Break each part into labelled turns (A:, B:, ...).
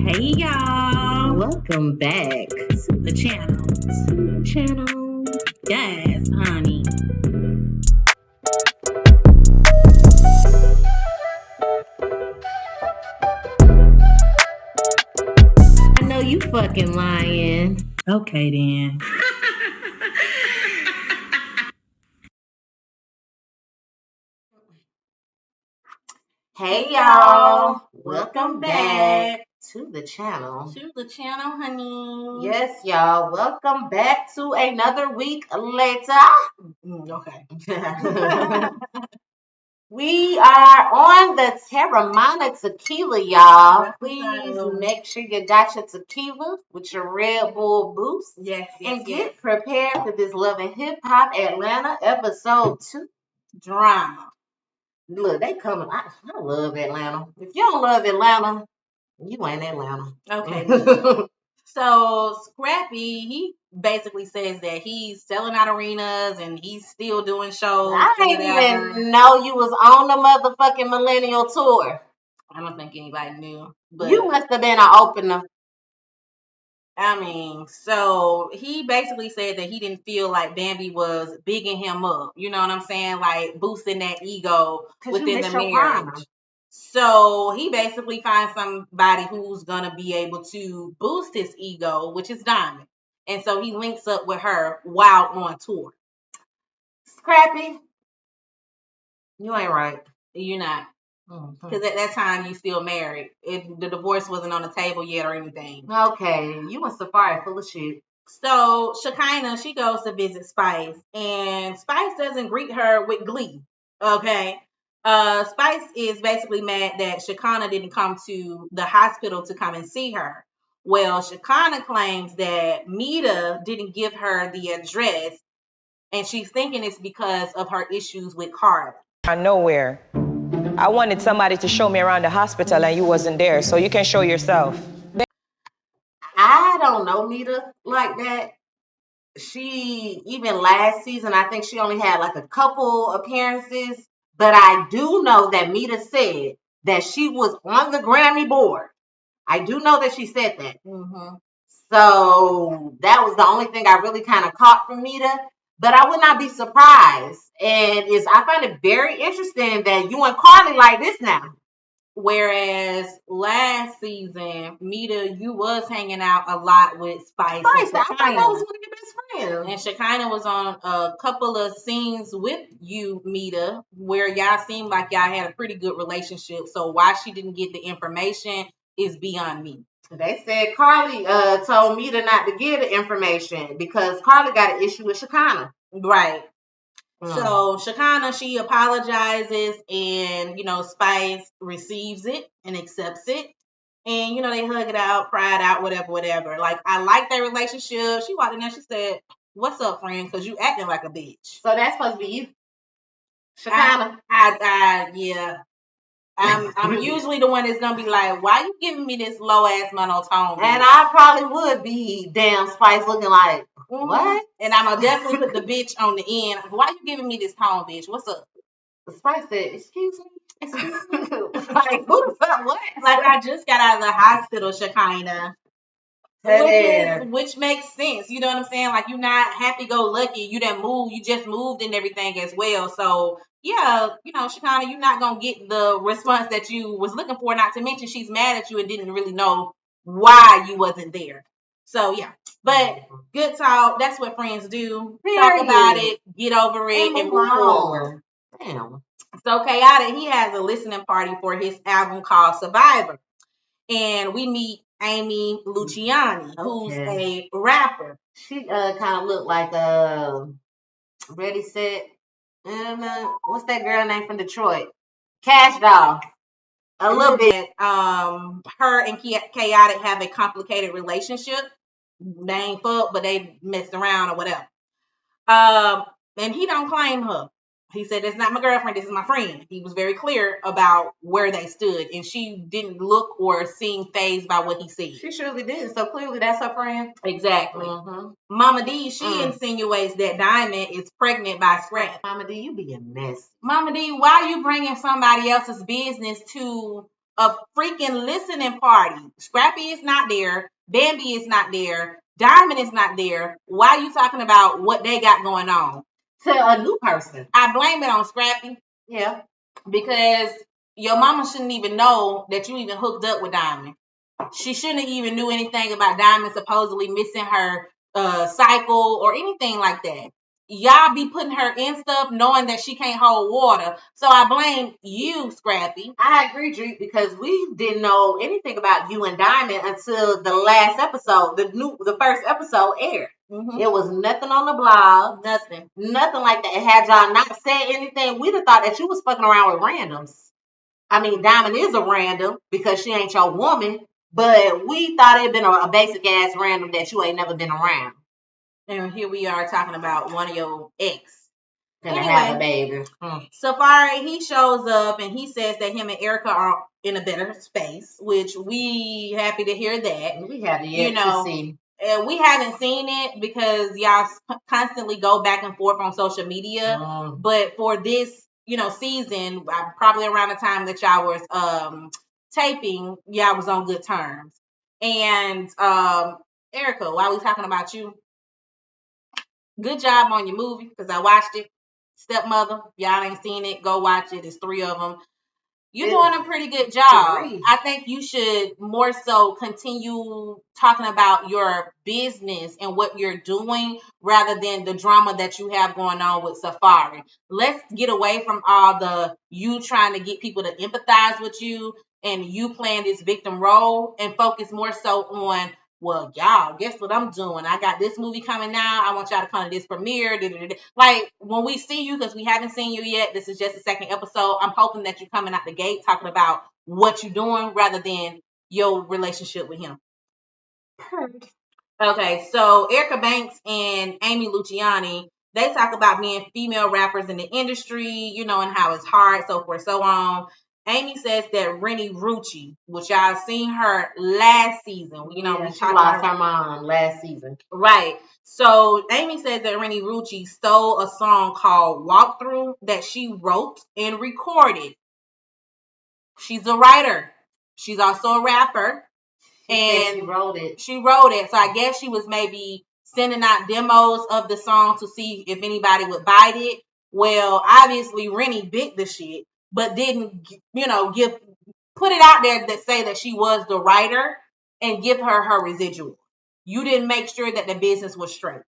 A: Hey y'all,
B: Welcome back
A: to the channel. Yes, honey.
B: I know you fucking lying.
A: Okay then.
B: Hey y'all, welcome back to the channel.
A: Honey.
B: Yes, y'all, welcome back to another week later.
A: Okay.
B: We are on the Terramana tequila, y'all. Please make sure you got your tequila with your Red Bull Boost.
A: Yes.
B: And get prepared for this Love and Hip Hop Atlanta episode 2
A: drama.
B: Look, they coming. I love Atlanta. If you don't love Atlanta, you ain't Atlanta.
A: Okay. So Scrappy, he basically says that he's selling out arenas and he's still doing shows.
B: I didn't even know you was on the motherfucking millennial tour.
A: I don't think anybody knew. But
B: you must have been an opener.
A: I mean, so he basically said that he didn't feel like Bambi was bigging him up. You know what I'm saying? Like boosting that ego within the marriage. So he basically finds somebody who's gonna be able to boost his ego, which is Diamond. And so he links up with her while on tour.
B: Scrappy, you ain't right.
A: You're not. Because at that time you still married. The divorce wasn't on the table yet or anything.
B: Okay, you and Safari full of shit.
A: So Shekinah, she goes to visit Spice, and Spice doesn't greet her with glee. Okay. Spice is basically mad that Shekinah didn't come to the hospital to come and see her. Well, Shekinah claims that Mita didn't give her the address, and she's thinking it's because of her issues with Carla.
C: Nowhere. I wanted somebody to show me around the hospital and you wasn't there, so you can show yourself.
B: I don't know Mita like that. She, even last season, I think she only had like a couple appearances. But I do know that Mita said that she was on the Grammy board. I do know that she said that.
A: Mm-hmm.
B: So that was the only thing I really kind of caught from Mita. But I would not be surprised. And I find it very interesting that you and Carly like this now.
A: Whereas last season, Mita, you was hanging out a lot with Spice.
B: I thought that was one of your best friends.
A: And Shekinah was on a couple of scenes with you, Mita, where y'all seemed like y'all had a pretty good relationship. So why she didn't get the information is beyond me.
B: They said Carly told Mita not to give the information because Carly got an issue with Shekinah.
A: Right. So Shekinah, she apologizes, and Spice receives it and accepts it, and they hug it out, cry it out, whatever. Like, I like their relationship. She walked in there, she said, "What's up, friend? Because you acting like a bitch."
B: So that's supposed to be you, Shekinah.
A: Yeah. I'm usually the one that's gonna be like, "Why you giving me this low ass monotone?"
B: And I probably would be damn Spice looking like, what?
A: And I'm gonna definitely put the bitch on the end. Why you giving me this tone, bitch? What's up?
B: Spice said, "Excuse me." Like, who the fuck? What?
A: Like, I just got out of the hospital, Shekinah. Which makes sense. You know what I'm saying? Like, you're not happy-go-lucky. You done moved. You just moved and everything as well. So, yeah, Shekinah, you're not going to get the response that you was looking for. Not to mention she's mad at you and didn't really know why you wasn't there. So, yeah. But good talk. That's what friends do. Talk about it, get over it, and move forward.
B: Damn.
A: So, Chaotic, he has a listening party for his album called Survivor. And we meet Amy Luciani, who's a rapper.
B: She kind of looked like Ready Set. What's that girl name from Detroit? Cash Doll. A little bit.
A: Her and Chaotic have a complicated relationship. They ain't fuck, but they messed around or whatever. And he don't claim her. He said, "That's not my girlfriend. This is my friend." He was very clear about where they stood, and she didn't look or seem fazed by what he said.
B: She surely did. So clearly, that's her friend.
A: Exactly. Mama D, she insinuates that Diamond is pregnant by Scrap.
B: Mama D, you being messy.
A: Mama D, why are you bringing somebody else's business to a freaking listening party. Scrappy is not there. Bambi is not there. Diamond is not there. Why are you talking about what they got going on?
B: To a new person.
A: I blame it on Scrappy.
B: Yeah.
A: Because your mama shouldn't even know that you even hooked up with Diamond. She shouldn't have even knew anything about Diamond supposedly missing her cycle or anything like that. Y'all be putting her in stuff knowing that she can't hold water. So I blame you, Scrappy.
B: I agree, Drake, because we didn't know anything about you and Diamond until the last episode, the first episode aired. Mm-hmm. It was nothing on the blog, nothing like that. Had y'all not said anything, we'd have thought that you was fucking around with randoms. I mean, Diamond is a random because she ain't your woman, but we thought it'd been a basic ass random that you ain't never been around.
A: And here we are talking about one of your ex.
B: Gonna have a baby.
A: Safari, he shows up and he says that him and Erica are in a better space, which we happy to hear that.
B: We have yet to see.
A: And we haven't seen it because y'all constantly go back and forth on social media. But for this, season, probably around the time that y'all was taping, y'all was on good terms. And Erica, while we talking about you, good job on your movie because I watched it. Stepmother, y'all ain't seen it, go watch it. It's 3 of them. You're doing a pretty good job. I think you should more so continue talking about your business and what you're doing rather than the drama that you have going on with Safari. Let's get away from all the you trying to get people to empathize with you and you playing this victim role and focus more so on, well, y'all, guess what I'm doing? I got this movie coming out. I want y'all to come to this premiere. Like, when we see you, because we haven't seen you yet, this is just the second episode. I'm hoping that you're coming out the gate talking about what you're doing rather than your relationship with him. Okay, so Erica Banks and Amy Luciani, they talk about being female rappers in the industry, and how it's hard, so forth, so on. Amy says that Rennie Rucci, which y'all seen her last season, we
B: talked about her mom last season.
A: Right. So Amy said that Rennie Rucci stole a song called Walkthrough that she wrote and recorded. She's a writer. She's also a rapper.
B: She wrote it.
A: She wrote it. So I guess she was maybe sending out demos of the song to see if anybody would bite it. Well, obviously Rennie bit the shit, but didn't, put it out there that say that she was the writer and give her residual. You didn't make sure that the business was straight.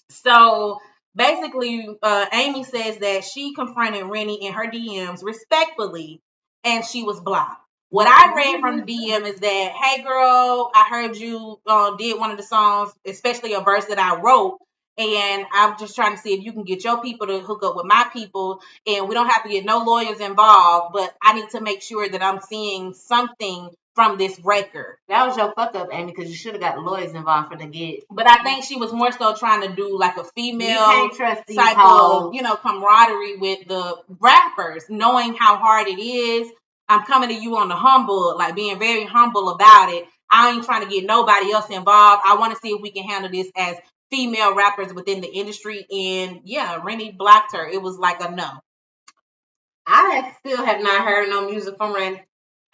A: So basically, Amy says that she confronted Rennie in her DMs respectfully, and she was blocked. What I read from the DM is that, hey girl, I heard you did one of the songs, especially a verse that I wrote, and I'm just trying to see if you can get your people to hook up with my people, and we don't have to get no lawyers involved, but I need to make sure that I'm seeing something from this record.
B: That was your fuck up, Amy, because you should have got the lawyers involved for the get.
A: But I think she was more so trying to do like a female
B: type of,
A: camaraderie with the rappers, knowing how hard it is. I'm coming to you on the humble, like being very humble about it. I ain't trying to get nobody else involved. I want to see if we can handle this as female rappers within the industry. And yeah, Rennie blocked her. It was like a no.
B: I still have not heard no music from Rennie.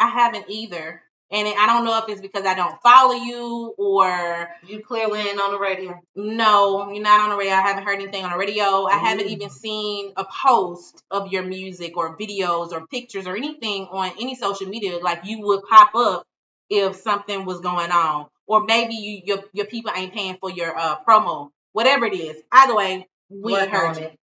A: I haven't either. And I don't know if it's because I don't follow you or...
B: You clearly ain't on the radio.
A: No, you're not on the radio. I haven't heard anything on the radio. I haven't even seen a post of your music or videos or pictures or anything on any social media. Like you would pop up if something was going on. Or maybe your people ain't paying for your promo. Whatever it is. Either way, we ain't heard it.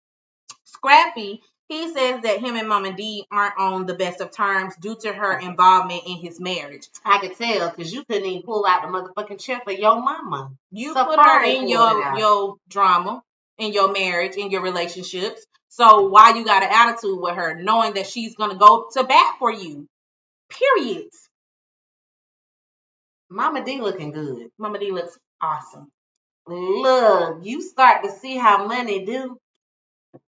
A: Scrappy... He says that him and Mama D aren't on the best of terms due to her involvement in his marriage.
B: I could tell because you couldn't even pull out the motherfucking chair for your mama.
A: You put her in your drama, in your marriage, in your relationships. So why you got an attitude with her, knowing that she's going to go to bat for you? Period.
B: Mama D looking good.
A: Mama D looks awesome.
B: Look, you start to see how money do.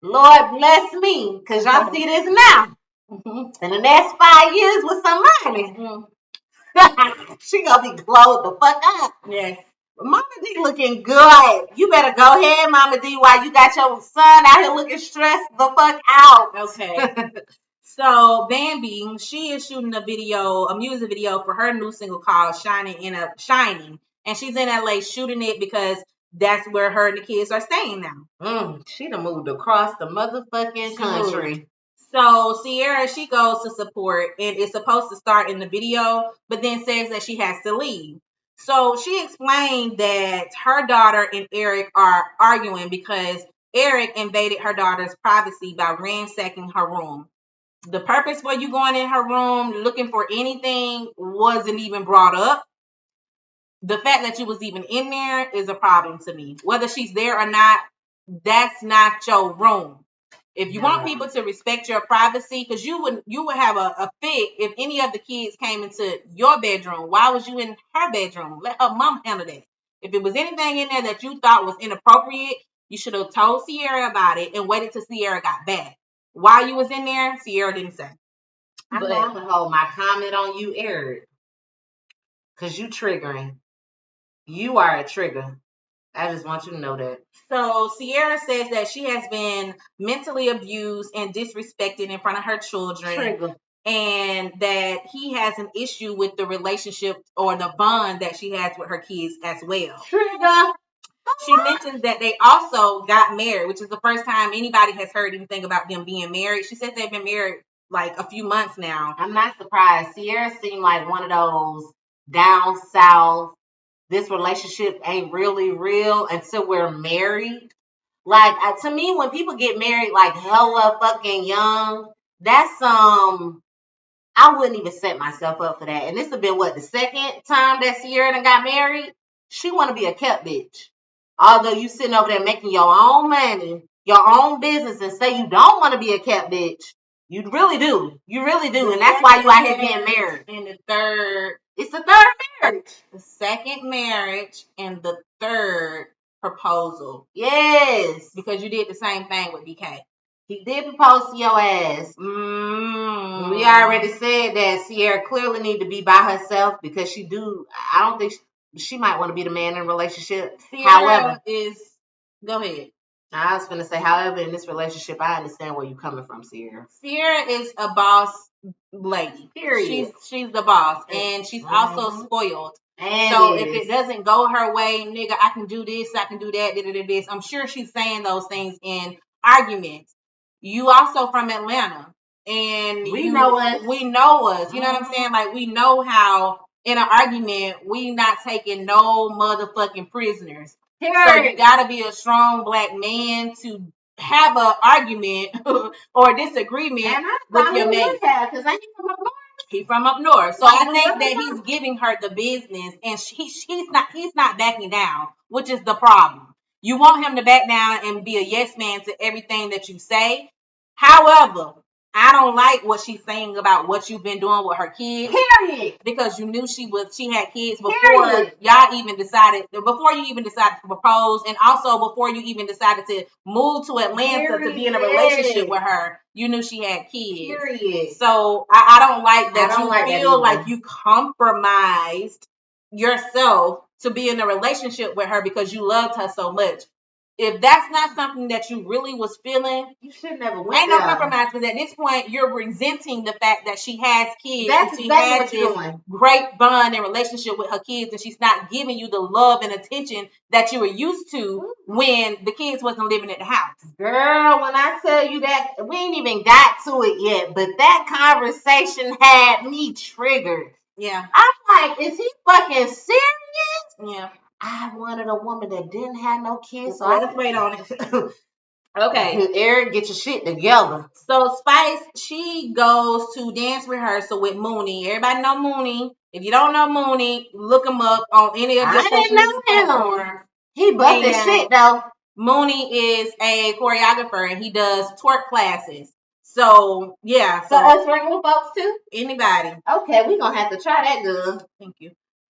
B: Lord bless me, because y'all see this now. In the next 5 years with some money. She gonna be glowed the fuck up.
A: Yes.
B: Mama D looking good. You better go ahead, Mama D, while you got your son out here looking stressed the fuck out.
A: Okay. So Bambi, she is shooting a music video for her new single called Shining. And she's in LA shooting it because that's where her and the kids are staying now.
B: She done moved across the motherfucking country.
A: So Sierra, she goes to support and is supposed to start in the video, but then says that she has to leave. So she explained that her daughter and Eric are arguing because Eric invaded her daughter's privacy by ransacking her room. The purpose for you going in her room looking for anything wasn't even brought up. The fact that you was even in there is a problem to me. Whether she's there or not, that's not your room. If you want people to respect your privacy, because you would have a fit if any of the kids came into your bedroom. Why was you in her bedroom? Let her mom handle that. If it was anything in there that you thought was inappropriate, you should have told Sierra about it and waited till Sierra got back. Why you was in there, Sierra didn't say.
B: I'm going to hold my comment on you, Eric, because you triggering. You are a trigger. I just want you to know that.
A: So Sierra says that she has been mentally abused and disrespected in front of her children.
B: Trigger.
A: And that he has an issue with the relationship or the bond that she has with her kids as well.
B: Trigger.
A: She mentions that they also got married, which is the first time anybody has heard anything about them being married. She says they've been married like a few months now.
B: I'm not surprised. Sierra seemed like one of those down south, this relationship ain't really real until we're married. Like, to me, when people get married like hella fucking young, that's I wouldn't even set myself up for that. And this has been what, the second time that Sierra done got married? She want to be a kept bitch. Although you sitting over there making your own money, your own business, and say you don't want to be a kept bitch. You really do. You really do. And that's why you out here getting married.
A: And
B: it's the third marriage.
A: The second marriage and the third proposal.
B: Yes.
A: Because you did the same thing with BK.
B: He did propose to your ass. We already said that Sierra clearly need to be by herself because I don't think she might want to be the man in a relationship.
A: Sierra go ahead.
B: I was going to say, however, in this relationship, I understand where you're coming from, Sierra.
A: Sierra is a boss lady.
B: Period.
A: She's the boss, and she's also spoiled. And so if it doesn't go her way, nigga, I can do this, I can do that, this. I'm sure she's saying those things in arguments. You also from Atlanta, and
B: we know us.
A: We know us. You know what I'm saying? Like, we know how in an argument we not taking no motherfucking prisoners. So you gotta be a strong black man to have an argument or a disagreement with your mate.
B: Because I from up north.
A: He's from up north. So I think that he's giving her the business, and he's not backing down, which is the problem. You want him to back down and be a yes man to everything that you say. However, I don't like what she's saying about what you've been doing with her kids.
B: Period.
A: Because you knew she had kids before you even decided to propose, and also before you even decided to move to Atlanta to be in a relationship with her. You knew she had kids.
B: Period.
A: So I don't like that you feel like you compromised yourself to be in a relationship with her because you loved her so much. If that's not something that you really was feeling,
B: you should never went
A: ain't no compromise, because at this point you're resenting the fact that she has kids.
B: That's
A: she
B: exactly
A: has
B: what you're doing.
A: Great bond and relationship with her kids, and she's not giving you the love and attention that you were used to when the kids wasn't living at the house.
B: Girl, when I tell you that, we ain't even got to it yet, but that conversation had me triggered.
A: Yeah.
B: I'm like, is he fucking serious?
A: Yeah.
B: I wanted a woman that didn't have no kids.
A: So let's wait on it. Okay.
B: Eric, get your shit together.
A: So Spice, she goes to dance rehearsal with Mooney. Everybody know Mooney. If you don't know Mooney, look him up on any of your social media platforms.
B: He busted shit though.
A: Mooney is a choreographer and he does twerk classes. So yeah.
B: So us regular folks too?
A: Anybody.
B: Okay, we're gonna have to try that, girl.
A: Thank you.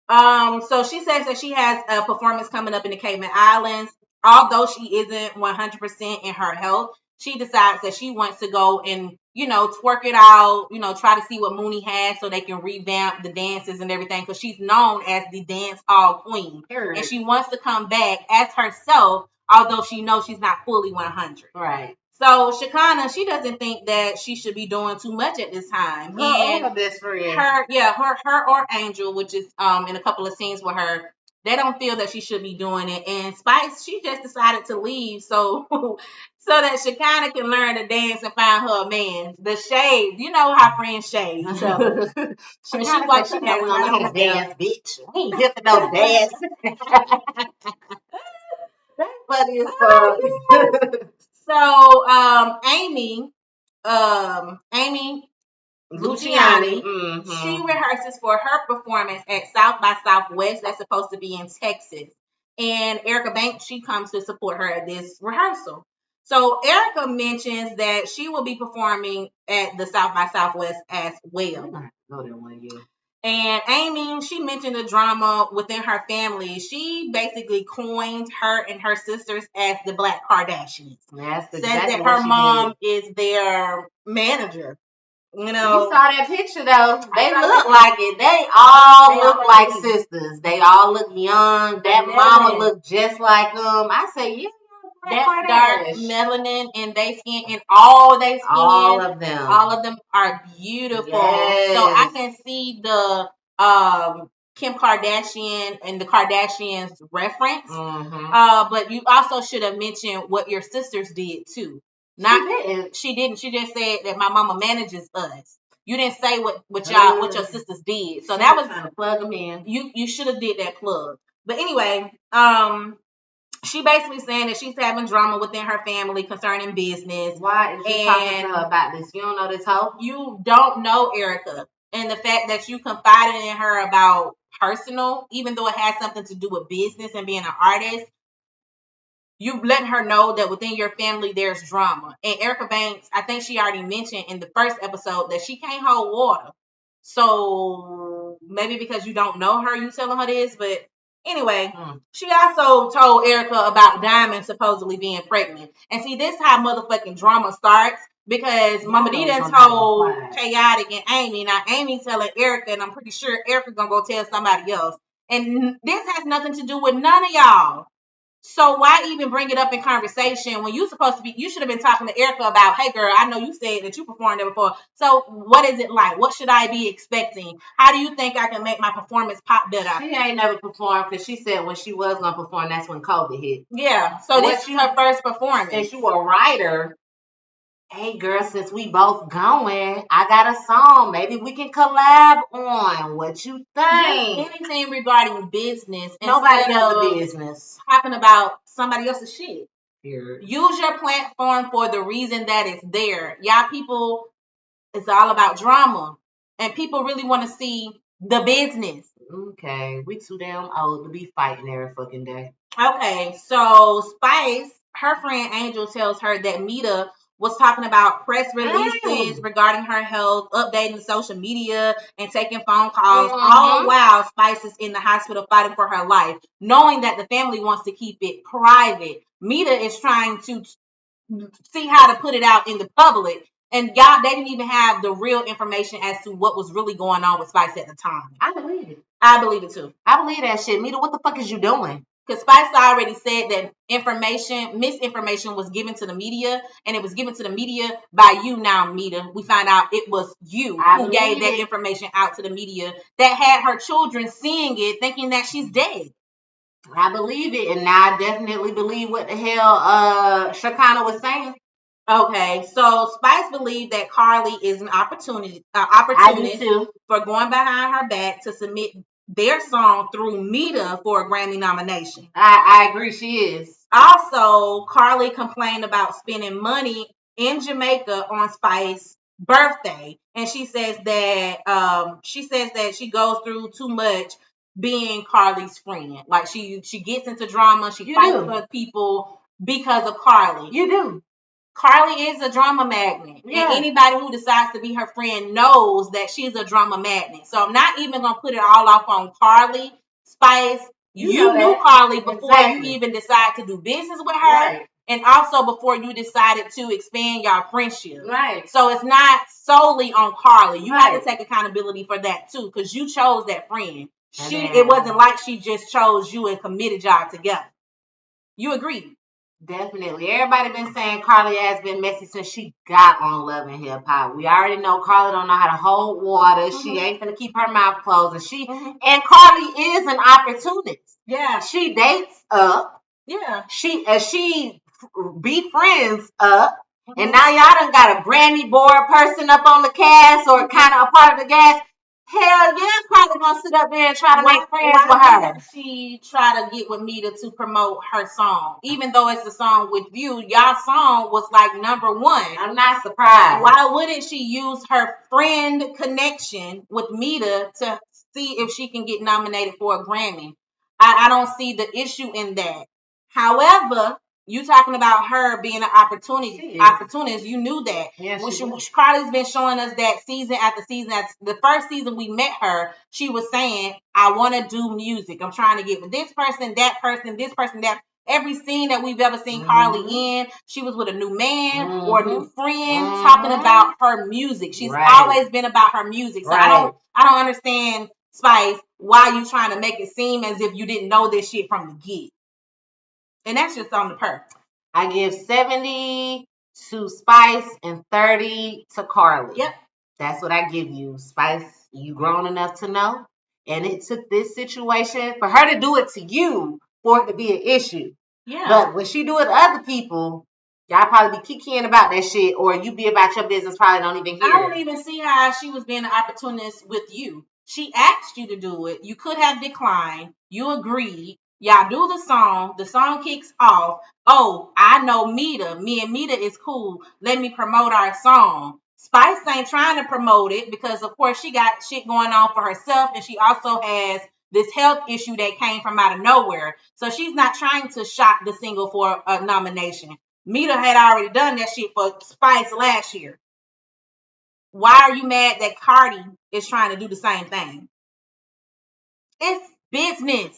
A: So she says that she has a performance coming up in the Cayman Islands. Although she isn't 100% in her health, she decides that she wants to go and, twerk it out, try to see what Mooney has so they can revamp the dances and everything, because she's known as the dance hall queen. Sure. And she wants to come back as herself, although she knows she's not fully 100.
B: Right.
A: So Shekinah, she doesn't think that she should be doing too much at this time.
B: And her best friend.
A: Her or Angel, which is in a couple of scenes with her, they don't feel that she should be doing it. And Spice, she just decided to leave so so that Shekinah can learn to dance and find her a man. The shade, you know how friends shade each other.
B: She has to know how to dance, bitch. We ain't here for no dance. That's funny as fuck.
A: So Amy Luciani, she rehearses for her performance at South by Southwest. That's supposed to be in Texas. And Erica Banks, she comes to support her at this rehearsal. So Erica mentions that she will be performing at the South by Southwest as well.
B: Go there one year.
A: And Amy, she mentioned the drama within her family. She basically coined her and her sisters as the Black Kardashians.
B: That's
A: exactly says that her mom is their manager. You know,
B: you saw that picture though. They look like it. They all look like sisters. They all look young. That mama look just like them. I say, yeah,
A: that dark melanin in their skin, and all they skin, all of them are beautiful. Yes. So I can see the Kim Kardashian and the Kardashians reference. But you also should have mentioned what your sisters did too. She didn't. She just said that my mama manages us. You didn't say what your sisters did. So that was trying to plug them in. You should have did that plug. But anyway, she basically saying that she's having drama within her family concerning business.
B: Why is she talking to her about this? You don't know this hoe?
A: You don't know Erica. And the fact that you confided in her about personal, even though it has something to do with business and being an artist, you letting her know that within your family there's drama. And Erica Banks, I think she already mentioned in the first episode that she can't hold water. So maybe because you don't know her, you telling her this, but anyway, she also told Erica about Diamond supposedly being pregnant. And see, this how motherfucking drama starts because Mama D done told Chaotic and Amy. Now Amy telling Erica, and I'm pretty sure Erica gonna go tell somebody else. And this has nothing to do with none of y'all. So why even bring it up in conversation when you supposed to be? You should have been talking to Erica about, hey girl, I know you said that you performed there before. So what is it like? What should I be expecting? How do you think I can make my performance pop better?
B: She ain't never performed because she said when she was gonna perform, that's when COVID hit.
A: Yeah. So this is her first performance.
B: Since you a writer, hey girl, since we both going, I got a song. Maybe we can collab on. What you think?
A: Just anything regarding business.
B: Nobody else's business.
A: Talking about somebody else's shit. Here. Use your platform for the reason that it's there. Y'all people, it's all about drama. And people really want to see the business.
B: Okay. We too damn old to be fighting every fucking day.
A: Okay. So Spice, her friend Angel tells her that Mita was talking about press releases regarding her health, updating social media, and taking phone calls, all while Spice is in the hospital fighting for her life, knowing that the family wants to keep it private. Mita is trying to see how to put it out in the public. And y'all, they didn't even have the real information as to what was really going on with Spice at the time.
B: I believe it.
A: I believe it too.
B: I believe that shit. Mita, what the fuck is you doing?
A: Because Spice already said that misinformation was given to the media, and it was given to the media by you now, Mita. We find out it was you who gave that information out to the media that had her children seeing it, thinking that she's dead.
B: I believe it, and now I definitely believe what the hell Shekinah was saying.
A: Okay, so Spice believed that Carly is an opportunist for going behind her back to submit their song through Mita for a Grammy nomination.
B: I agree, she is.
A: Also, Carly complained about spending money in Jamaica on Spice's birthday, and she says that she goes through too much being Carly's friend. Like she gets into drama, she fights with people because of Carly.
B: You do.
A: Carly is a drama magnet. Yeah. And anybody who decides to be her friend knows that she's a drama magnet. So I'm not even going to put it all off on Carly. Spice, you knew Carly before you even decided to do business with her. Right. And also before you decided to expand your friendship.
B: Right.
A: So it's not solely on Carly. You have to take accountability for that too, because you chose that friend. It wasn't like she just chose you and committed y'all together. You agreed.
B: Definitely. Everybody been saying Carly has been messy since she got on Love and Hip Hop. We already know Carly don't know how to hold water. She ain't gonna keep her mouth closed. And Carly is an opportunist.
A: Yeah.
B: She dates up.
A: Yeah.
B: She befriends up. And now y'all done got a Grammy board person up on the cast or kind of a part of the cast. Hell yeah, Carly gonna sit up there and try to make friends with her.
A: She try to get with Mita to promote her song, even though it's a song with you. Y'all song was like #1.
B: I'm not surprised.
A: Why wouldn't she use her friend connection with Mita to see if she can get nominated for a Grammy? I don't see the issue in that. However, you talking about her being an opportunist. You knew that.
B: Yeah,
A: Carly's been showing us that season after season. The first season we met her, she was saying, I want to do music. I'm trying to get with this person, that person, this person, that. Every scene that we've ever seen Carly in, she was with a new man or a new friend talking about her music. She's always been about her music. So I don't understand, Spice, why you trying to make it seem as if you didn't know this shit from the get. And that's just on the perk.
B: I give 70 to Spice and 30 to Carly.
A: Yep.
B: That's what I give you. Spice, you grown enough to know. And it took this situation for her to do it to you for it to be an issue.
A: Yeah.
B: But when she do it to other people, y'all probably be kikiing about that shit, or you be about your business, probably don't even hear
A: I don't even see how she was being an opportunist with you. She asked you to do it. You could have declined. You agreed. Y'all do the song. The song kicks off. Oh, I know Mita. Me and Mita is cool. Let me promote our song. Spice ain't trying to promote it because, of course, she got shit going on for herself, and she also has this health issue that came from out of nowhere. So she's not trying to shock the single for a nomination. Mita had already done that shit for Spice last year. Why are you mad that Cardi is trying to do the same thing? It's business.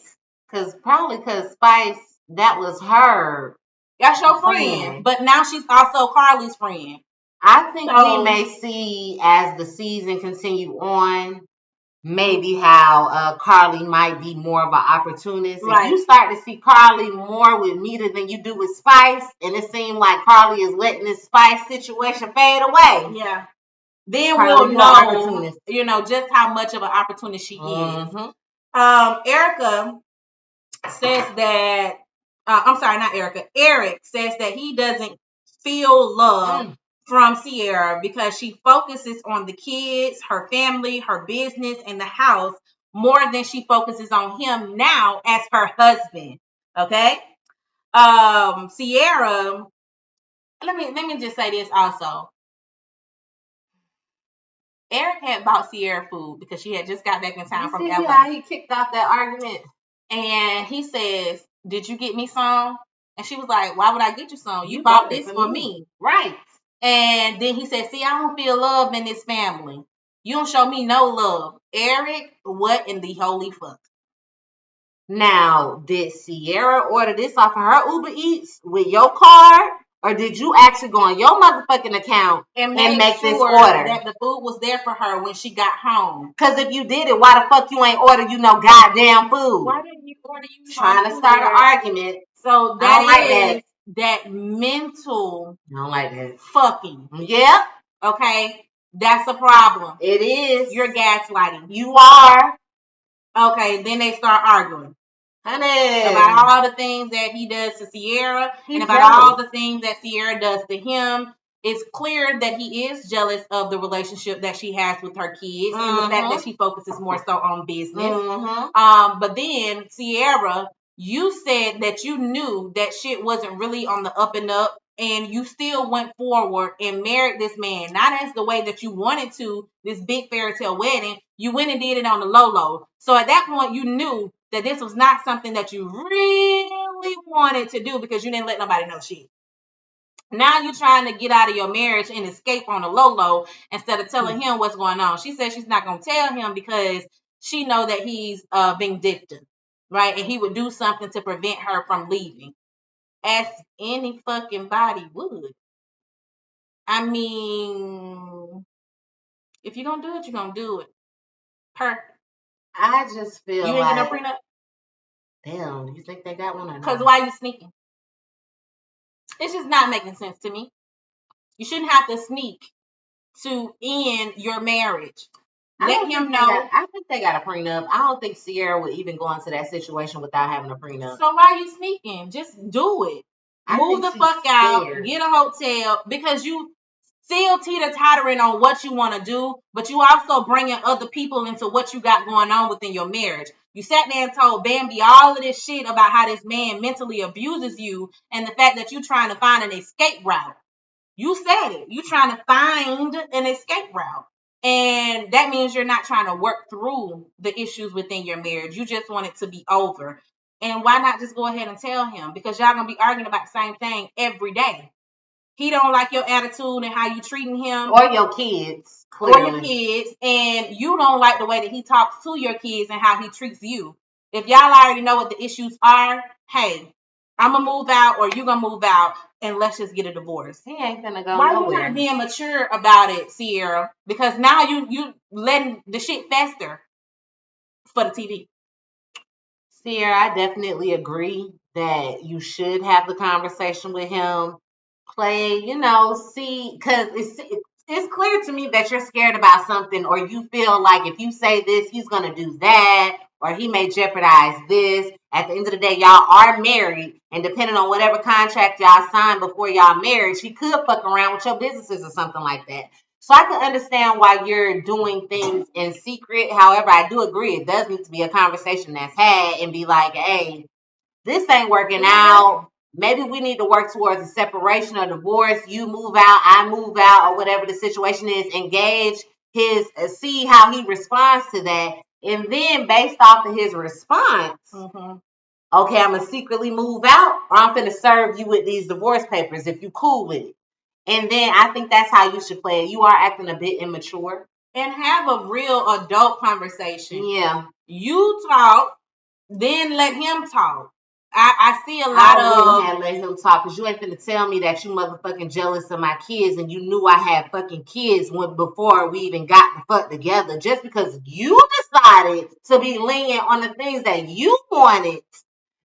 B: Probably because Spice, that was her.
A: That's your friend. But now she's also Carly's friend.
B: I think we may see as the season continue on, maybe how Carly might be more of an opportunist. Right. If you start to see Carly more with Mita than you do with Spice, and it seems like Carly is letting this Spice situation fade away.
A: Yeah. Then Carly we'll know, just how much of an opportunist she is. Erica says that, I'm sorry, not Erica. Eric says that he doesn't feel love from Sierra because she focuses on the kids, her family, her business, and the house more than she focuses on him now as her husband. Okay? Sierra, let me just say this also. Eric had bought Sierra food because she had just got back in town from LA.
B: How he kicked off that argument.
A: And he says, did you get me some? And she was like, why would I get you some? You bought this for me.
B: Right.
A: And then he said, see, I don't feel love in this family. You don't show me no love. Eric, what in the holy fuck?
B: Now, did Sierra order this off of her Uber Eats with your card? Or did you actually go on your motherfucking account and make this order?
A: That the food was there for her when she got home.
B: Because if you did it, why the fuck you ain't order no goddamn food?
A: Why didn't you order
B: trying to start an argument?
A: So that is that mental.
B: I don't like that.
A: Fucking.
B: Yep.
A: Okay. That's a problem.
B: It is.
A: You're gaslighting.
B: You are.
A: Okay. Then they start arguing.
B: Honey.
A: About all the things that he does to Sierra and about all the things that Sierra does to him. It's clear that he is jealous of the relationship that she has with her kids and the fact that she focuses more so on business. But then Sierra, you said that you knew that shit wasn't really on the up and up, and you still went forward and married this man, not as the way that you wanted to, this big fairy tale wedding. You went and did it on the low. So at that point, you knew that this was not something that you really wanted to do because you didn't let nobody know shit. Now you're trying to get out of your marriage and escape on the low instead of telling him what's going on. She says she's not going to tell him because she know that he's vindictive, right? And he would do something to prevent her from leaving, as any fucking body would. I mean, if you're going to do it, you're going to do it.
B: I just feel
A: you ain't get no prenup?
B: Damn, you think they got one or not?
A: Because why are you sneaking? It's just not making sense to me. You shouldn't have to sneak to end your marriage. Let him know.
B: I think they got a prenup. I don't think Sierra would even go into that situation without having a prenup.
A: So why are you sneaking? Just do it. Move the fuck out. Get a hotel because you still teeter-tottering on what you want to do, but you also bringing other people into what you got going on within your marriage. You sat there and told Bambi all of this shit about how this man mentally abuses you and the fact that you're trying to find an escape route. You said it. You're trying to find an escape route. And that means you're not trying to work through the issues within your marriage. You just want it to be over. And why not just go ahead and tell him? Because y'all gonna be arguing about the same thing every day. He don't like your attitude and how you treating him.
B: Or your kids. Clearly.
A: Or your kids. And you don't like the way that he talks to your kids and how he treats you. If y'all already know what the issues are, hey, I'm gonna move out or you gonna move out and let's just get a divorce.
B: He ain't gonna go
A: Why
B: nowhere.
A: you not being mature about it, Sierra? Because now you letting the shit fester for the TV.
B: Sierra, I definitely agree that you should have the conversation with him. Play, see, because it's clear to me that you're scared about something, or you feel like if you say this, he's gonna do that, or he may jeopardize this. At the end of the day, y'all are married, and depending on whatever contract y'all signed before y'all marriage, he could fuck around with your businesses or something like that. So I can understand why you're doing things in secret. However, I do agree it does need to be a conversation that's had and be like, hey, this ain't working out. Maybe we need to work towards a separation or divorce. You move out, I move out, or whatever the situation is. Engage see how he responds to that. And then based off of his response, okay, I'm going to secretly move out or I'm going to serve you with these divorce papers if you cool with it. And then I think that's how you should play it. You are acting a bit immature.
A: And have a real adult conversation.
B: Yeah.
A: You talk, then let him talk. I see a lot
B: I wouldn't have let him talk because you ain't finna tell me that you motherfucking jealous of my kids and you knew I had fucking kids before we even got the fuck together. Just because you decided to be lenient on the things that you wanted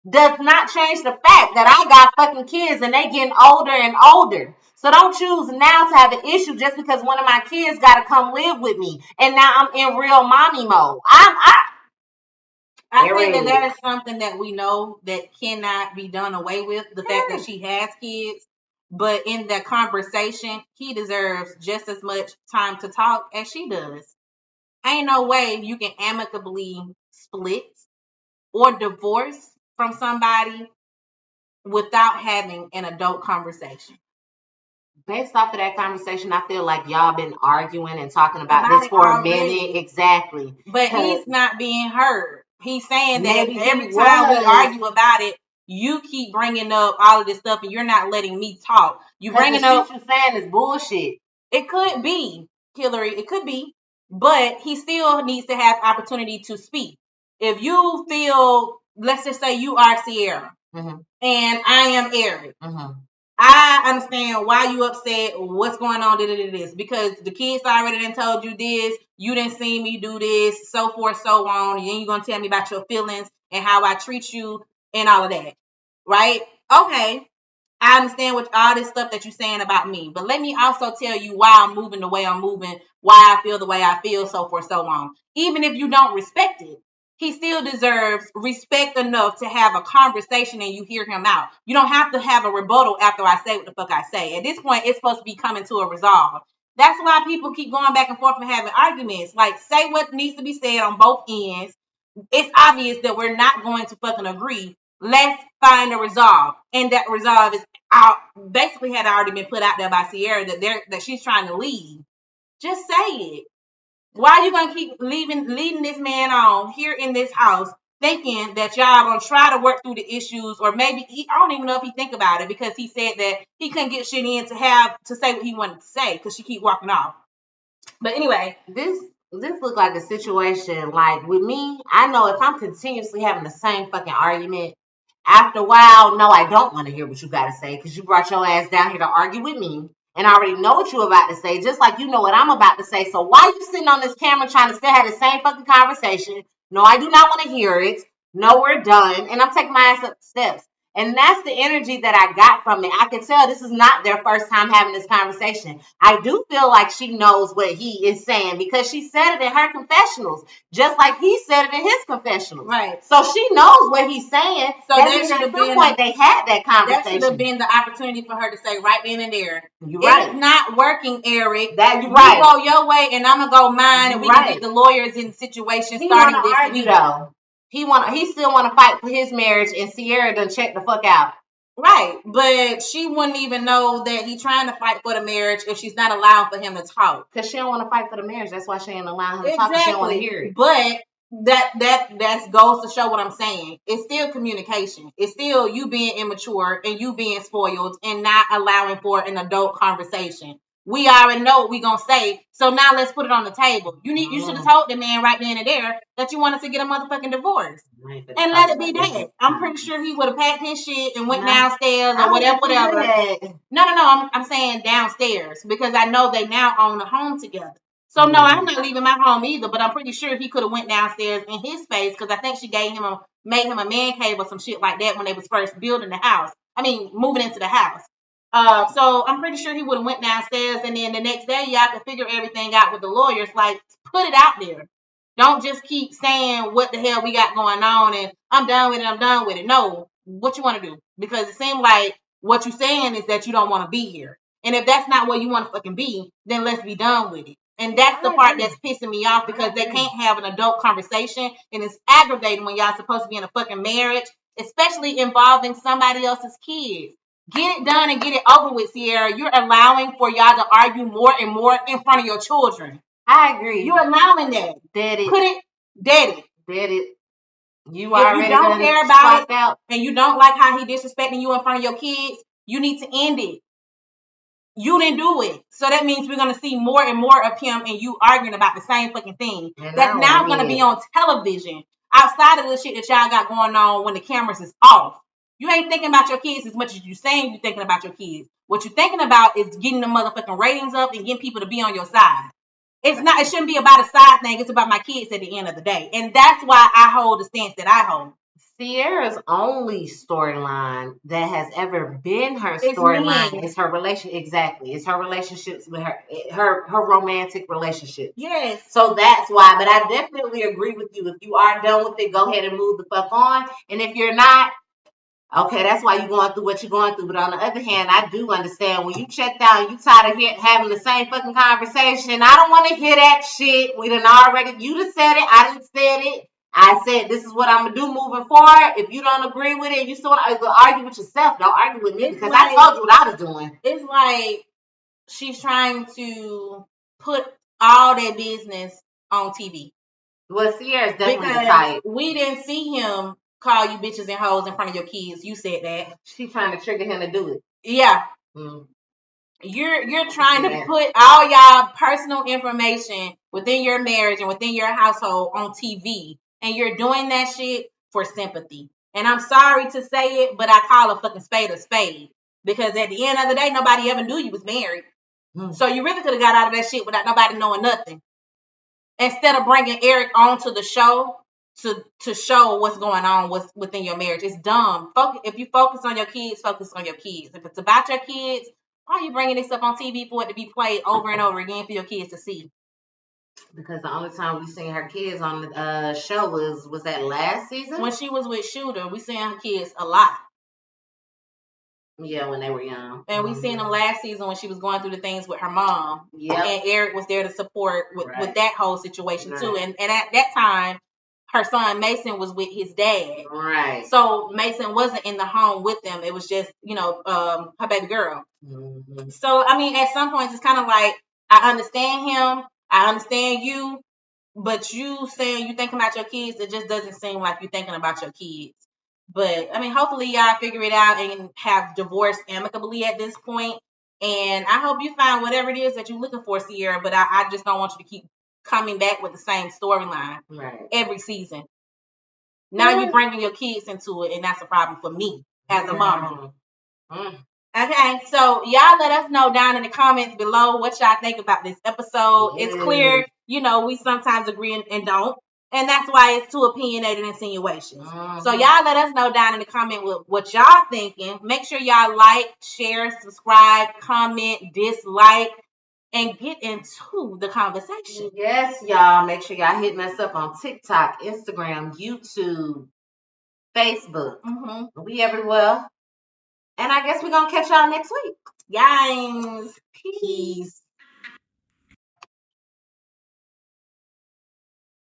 B: does not change the fact that I got fucking kids and they getting older and older. So don't choose now to have an issue just because one of my kids got to come live with me and now I'm in real mommy mode.
A: I think that is something that we know that cannot be done away with, the fact that she has kids. But in that conversation, he deserves just as much time to talk as she does. Ain't no way you can amicably split or divorce from somebody without having an adult conversation.
B: Based off of that conversation, I feel like y'all been arguing and talking about this for a minute. Exactly.
A: But he's not being heard. He's saying that every time we argue about it, you keep bringing up all of this stuff and you're not letting me talk. You bringing up
B: what you're saying is bullshit.
A: It could be, Hillary. It could be. But he still needs to have opportunity to speak. If you feel, let's just say you are Sierra and I am Eric. I understand why you upset, what's going on, this, because the kids already done told you this, you didn't see me do this, so forth, so on, and then you're going to tell me about your feelings and how I treat you and all of that, right? Okay, I understand what all this stuff that you're saying about me, but let me also tell you why I'm moving the way I'm moving, why I feel the way I feel, so forth, so on. Even if you don't respect it, he still deserves respect enough to have a conversation and you hear him out. You don't have to have a rebuttal after I say what the fuck I say. At this point, it's supposed to be coming to a resolve. That's why people keep going back and forth and having arguments. Like, say what needs to be said on both ends. It's obvious that we're not going to fucking agree. Let's find a resolve. And that resolve is out, basically had already been put out there by Sierra that she's trying to leave. Just say it. Why are you gonna keep leading this man on here in this house, thinking that y'all gonna try to work through the issues, or maybe I don't even know if he think about it because he said that he couldn't get shit in to say what he wanted to say because she keep walking off. But anyway,
B: this look like a situation like with me. I know if I'm continuously having the same fucking argument, after a while, no, I don't want to hear what you got to say because you brought your ass down here to argue with me. And I already know what you're about to say, just like you know what I'm about to say. So why are you sitting on this camera trying to still have the same fucking conversation? No, I do not want to hear it. No, we're done. And I'm taking my ass up the steps. And that's the energy that I got from it. I can tell this is not their first time having this conversation. I do feel like she knows what he is saying because she said it in her confessionals, just like he said it in his confessionals.
A: Right.
B: So she knows what he's saying.
A: So
B: that means at some point they had that conversation.
A: That should have been the opportunity for her to say right then and there.
B: You're right.
A: It's not working, Eric.
B: That you're
A: right. You go your way and I'm gonna go mine, and we can get the lawyers in the situation starting this week.
B: Though. He still want to fight for his marriage, and Sierra done check the fuck out.
A: Right, but she wouldn't even know that he's trying to fight for the marriage if she's not allowing for him to talk.
B: Because she don't want to fight for the marriage. That's why she ain't allowing him to talk. She don't want to hear it.
A: But that goes to show what I'm saying. It's still communication. It's still you being immature and you being spoiled and not allowing for an adult conversation. We already know what we gonna say, so now let's put it on the table. You should have told the man right then and there that you wanted to get a motherfucking divorce and let it be that. I'm pretty sure he would have packed his shit and went downstairs or whatever. No. I'm saying downstairs because I know they now own a home together. So no, I'm not leaving my home either. But I'm pretty sure he could have went downstairs in his space because I think she made him a man cave or some shit like that when they was first building the house. I mean, moving into the house. So I'm pretty sure he would have went downstairs, and then the next day y'all could figure everything out with the lawyers. Like, put it out there. Don't just keep saying what the hell we got going on and I'm done with it. No, what you want to do? Because it seems like what you're saying is that you don't want to be here. And if that's not where you want to fucking be, then let's be done with it. And that's the part that's pissing me off because they can't have an adult conversation, and it's aggravating when y'all supposed to be in a fucking marriage, especially involving somebody else's kids. Get it done and get it over with, Sierra. You're allowing for y'all to argue more and more in front of your children.
B: I agree.
A: You're allowing that.
B: Dead it.
A: Put it, dead it.
B: Dead it. If you
A: don't care about it out and you don't like how he disrespecting you in front of your kids, you need to end it. You didn't do it. So that means we're going to see more and more of him and you arguing about the same fucking thing. That's now going to be on television outside of the shit that y'all got going on when the cameras is off. You ain't thinking about your kids as much as you saying you're thinking about your kids. What you're thinking about is getting the motherfucking ratings up and getting people to be on your side. It shouldn't be about a side thing. It's about my kids at the end of the day. And that's why I hold the stance that I hold.
B: Sierra's only storyline that has ever been her storyline is her relation. Exactly. It's her relationships with her romantic relationship.
A: Yes.
B: So that's why. But I definitely agree with you. If you are done with it, go ahead and move the fuck on. And if you're not, okay, that's why you're going through what you're going through. But on the other hand, I do understand when you checked out and you tired of having the same fucking conversation. I don't want to hear that shit. You done said it. I done said it. I said, this is what I'm going to do moving forward. If you don't agree with it, you still want to argue with yourself. Don't argue with me because I told you what I was doing.
A: It's like she's trying to put all that business on TV.
B: Well, Sierra's definitely the type.
A: We didn't see him call you bitches and hoes in front of your kids. You said that.
B: She's trying to trigger him to do it.
A: Yeah. Mm. You're trying to put all y'all personal information within your marriage and within your household on TV. And you're doing that shit for sympathy. And I'm sorry to say it, but I call a fucking spade a spade. Because at the end of the day, nobody ever knew you was married. So you really could have got out of that shit without nobody knowing nothing. Instead of bringing Eric onto the show to show what's going on within your marriage. It's dumb. If you focus on your kids, focus on your kids. If it's about your kids, why are you bringing this up on TV for it to be played over and over again for your kids to see?
B: Because the only time we seen her kids on the show was that last season?
A: When she was with Shooter, we seen her kids a lot.
B: Yeah, when they were young.
A: And we seen them last season when she was going through the things with her mom.
B: Yeah.
A: And Eric was there to support with that whole situation too. And at that time, her son Mason was with his dad.
B: Right.
A: So Mason wasn't in the home with them. It was just, her baby girl. Mm-hmm. So, I mean, at some points, it's kind of like, I understand him. I understand you. But you saying you thinking about your kids, it just doesn't seem like you're thinking about your kids. But, I mean, hopefully y'all figure it out and have divorce amicably at this point. And I hope you find whatever it is that you're looking for, Sierra. But I just don't want you to keep coming back with the same storyline every season. Now you're bringing your kids into it, and that's a problem for me as a mama. Okay, so y'all let us know down in the comments below what y'all think about this episode. It's clear, we sometimes agree and don't. And that's why it's 2 opinionated insinuations. So y'all let us know down in the comment what y'all thinking. Make sure y'all like, share, subscribe, comment, dislike, and get into the conversation.
B: Yes, y'all. Make sure y'all hitting us up on TikTok, Instagram, YouTube, Facebook. We everywhere. And I guess we're going to catch y'all next week.
A: Guys, peace.